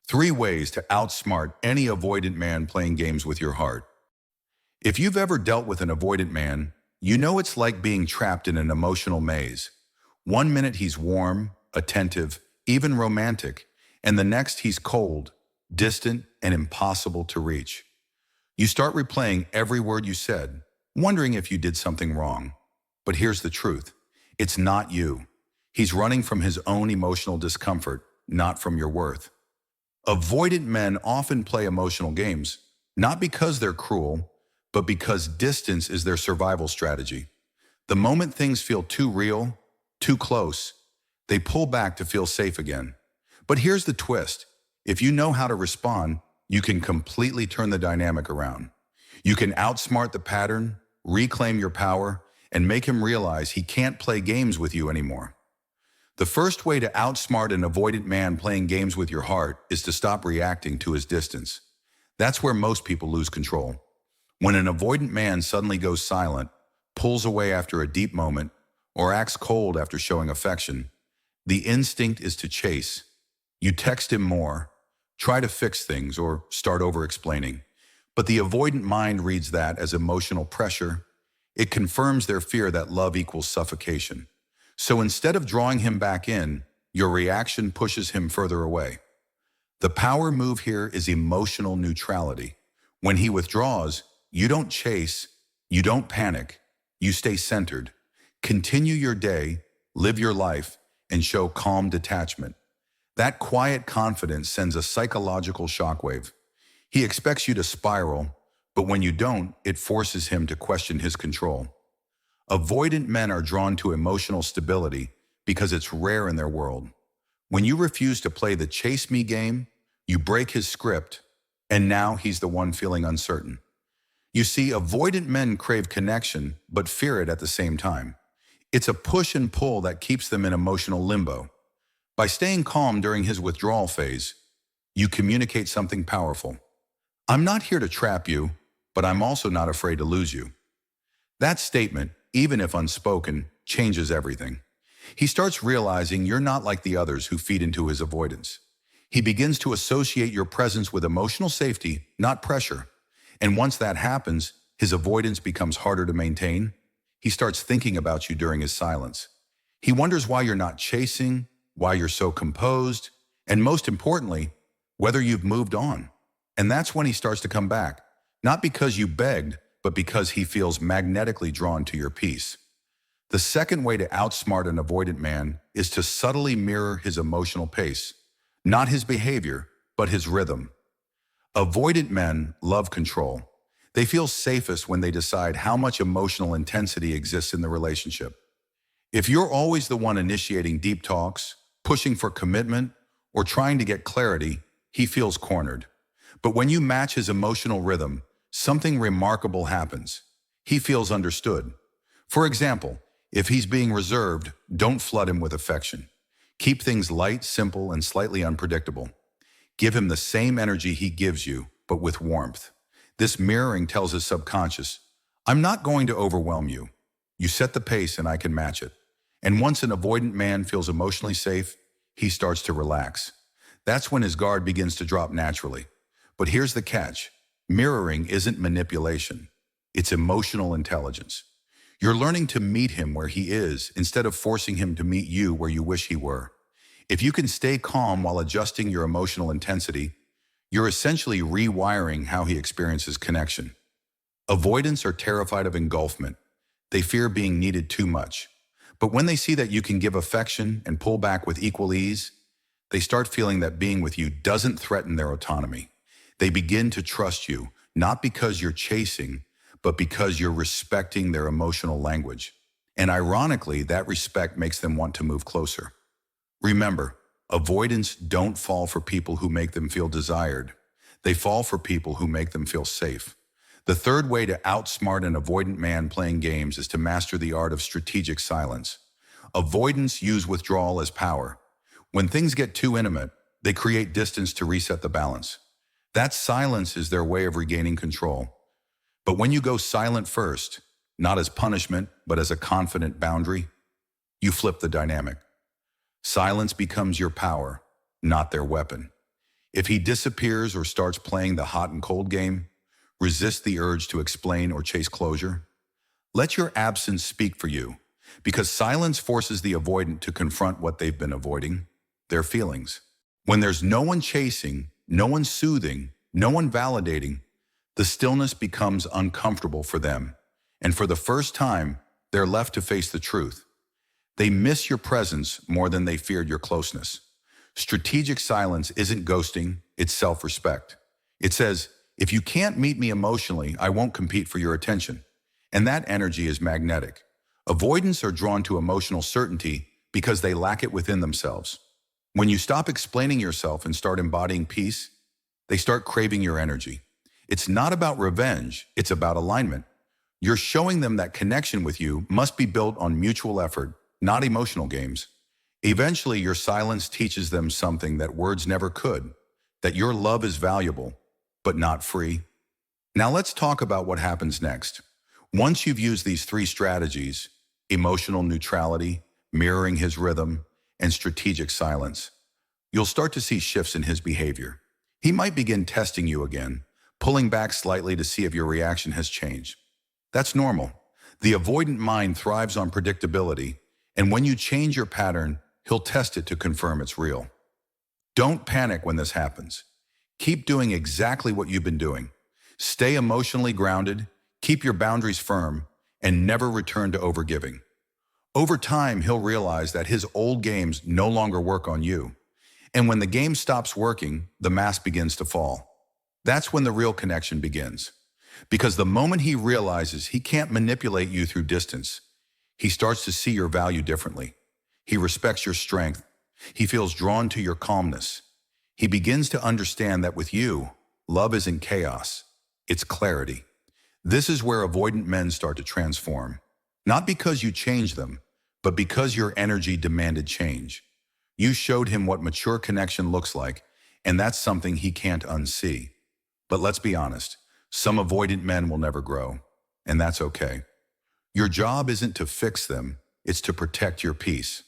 3 ways to outsmart any avoidant man playing games with your heart. If you've ever dealt with an avoidant man, you know it's like being trapped in an emotional maze. One minute he's warm, attentive, even romantic, and the next he's cold, distant, and impossible to reach. You start replaying every word you said, wondering if you did something wrong. But here's the truth. It's not you. He's running from his own emotional discomfort, not from your worth. Avoidant men often play emotional games, not because they're cruel, but because distance is their survival strategy. The moment things feel too real, too close, they pull back to feel safe again. But here's the twist. If you know how to respond, you can completely turn the dynamic around. You can outsmart the pattern, reclaim your power, and make him realize he can't play games with you anymore. The first way to outsmart an avoidant man playing games with your heart is to stop reacting to his distance. That's where most people lose control. When an avoidant man suddenly goes silent, pulls away after a deep moment, or acts cold after showing affection, the instinct is to chase. You text him more, try to fix things, or start over-explaining. But the avoidant mind reads that as emotional pressure. It confirms their fear that love equals suffocation. So instead of drawing him back in, your reaction pushes him further away. The power move here is emotional neutrality. When he withdraws, you don't chase, you don't panic, you stay centered. Continue your day, live your life, and show calm detachment. That quiet confidence sends a psychological shockwave. He expects you to spiral, but when you don't, it forces him to question his control. Avoidant men are drawn to emotional stability because it's rare in their world. When you refuse to play the chase me game, you break his script, and now he's the one feeling uncertain. You see, avoidant men crave connection, but fear it at the same time. It's a push and pull that keeps them in emotional limbo. By staying calm during his withdrawal phase, you communicate something powerful. I'm not here to trap you, but I'm also not afraid to lose you. That statement, even if unspoken, changes everything. He starts realizing you're not like the others who feed into his avoidance. He begins to associate your presence with emotional safety, not pressure. And once that happens, his avoidance becomes harder to maintain. He starts thinking about you during his silence. He wonders why you're not chasing, why you're so composed, and most importantly, whether you've moved on. And that's when he starts to come back, not because you begged, but because he feels magnetically drawn to your peace. The second way to outsmart an avoidant man is to subtly mirror his emotional pace, not his behavior, but his rhythm. Avoidant men love control. They feel safest when they decide how much emotional intensity exists in the relationship. If you're always the one initiating deep talks, pushing for commitment, or trying to get clarity, he feels cornered. But when you match his emotional rhythm, something remarkable happens. He feels understood. For example, if he's being reserved, don't flood him with affection. Keep things light, simple, and slightly unpredictable. Give him the same energy he gives you, but with warmth. This mirroring tells his subconscious, I'm not going to overwhelm you. You set the pace and I can match it. And once an avoidant man feels emotionally safe, he starts to relax. That's when his guard begins to drop naturally. But here's the catch. Mirroring isn't manipulation. It's emotional intelligence. You're learning to meet him where he is instead of forcing him to meet you where you wish he were. If you can stay calm while adjusting your emotional intensity, you're essentially rewiring how he experiences connection. Avoidants are terrified of engulfment. They fear being needed too much. But when they see that you can give affection and pull back with equal ease, they start feeling that being with you doesn't threaten their autonomy. They begin to trust you, not because you're chasing, but because you're respecting their emotional language. And ironically, that respect makes them want to move closer. Remember, avoidants don't fall for people who make them feel desired. They fall for people who make them feel safe. The third way to outsmart an avoidant man playing games is to master the art of strategic silence. Avoidants use withdrawal as power. When things get too intimate, they create distance to reset the balance. That silence is their way of regaining control. But when you go silent first, not as punishment, but as a confident boundary, you flip the dynamic. Silence becomes your power, not their weapon. If he disappears or starts playing the hot and cold game, resist the urge to explain or chase closure. Let your absence speak for you, because silence forces the avoidant to confront what they've been avoiding, their feelings. When there's no one chasing, no one soothing, no one validating, the stillness becomes uncomfortable for them, and for the first time, they're left to face the truth. They miss your presence more than they feared your closeness. Strategic silence isn't ghosting, it's self-respect. It says, if you can't meet me emotionally, I won't compete for your attention. And that energy is magnetic. Avoidants are drawn to emotional certainty because they lack it within themselves. When you stop explaining yourself and start embodying peace, they start craving your energy. It's not about revenge, it's about alignment. You're showing them that connection with you must be built on mutual effort, not emotional games. Eventually, your silence teaches them something that words never could, that your love is valuable, but not free. Now let's talk about what happens next. Once you've used these three strategies, emotional neutrality, mirroring his rhythm, and strategic silence, you'll start to see shifts in his behavior. He might begin testing you again, pulling back slightly to see if your reaction has changed. That's normal. The avoidant mind thrives on predictability, and when you change your pattern, he'll test it to confirm it's real. Don't panic when this happens. Keep doing exactly what you've been doing. Stay emotionally grounded, keep your boundaries firm, and never return to overgiving. Over time, he'll realize that his old games no longer work on you. And when the game stops working, the mask begins to fall. That's when the real connection begins. Because the moment he realizes he can't manipulate you through distance, he starts to see your value differently. He respects your strength. He feels drawn to your calmness. He begins to understand that with you, love isn't chaos, it's clarity. This is where avoidant men start to transform. Not because you changed them, but because your energy demanded change. You showed him what mature connection looks like, and that's something he can't unsee. But let's be honest, some avoidant men will never grow, and that's okay. Your job isn't to fix them, it's to protect your peace.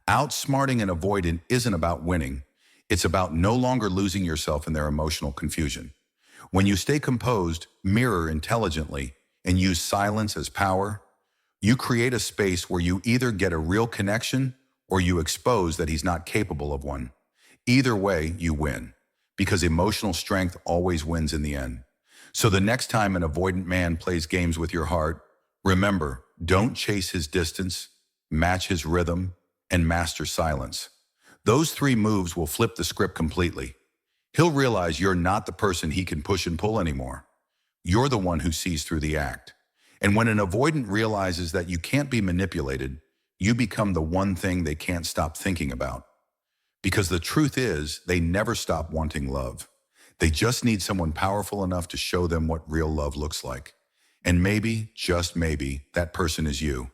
Outsmarting an avoidant isn't about winning, it's about no longer losing yourself in their emotional confusion. When you stay composed, mirror intelligently, and use silence as power, you create a space where you either get a real connection or you expose that he's not capable of one. Either way, you win, because emotional strength always wins in the end. So the next time an avoidant man plays games with your heart, remember, don't chase his distance, match his rhythm, and master silence. Those three moves will flip the script completely. He'll realize you're not the person he can push and pull anymore. You're the one who sees through the act. And when an avoidant realizes that you can't be manipulated, you become the one thing they can't stop thinking about. Because the truth is, they never stop wanting love. They just need someone powerful enough to show them what real love looks like. And maybe, just maybe, that person is you.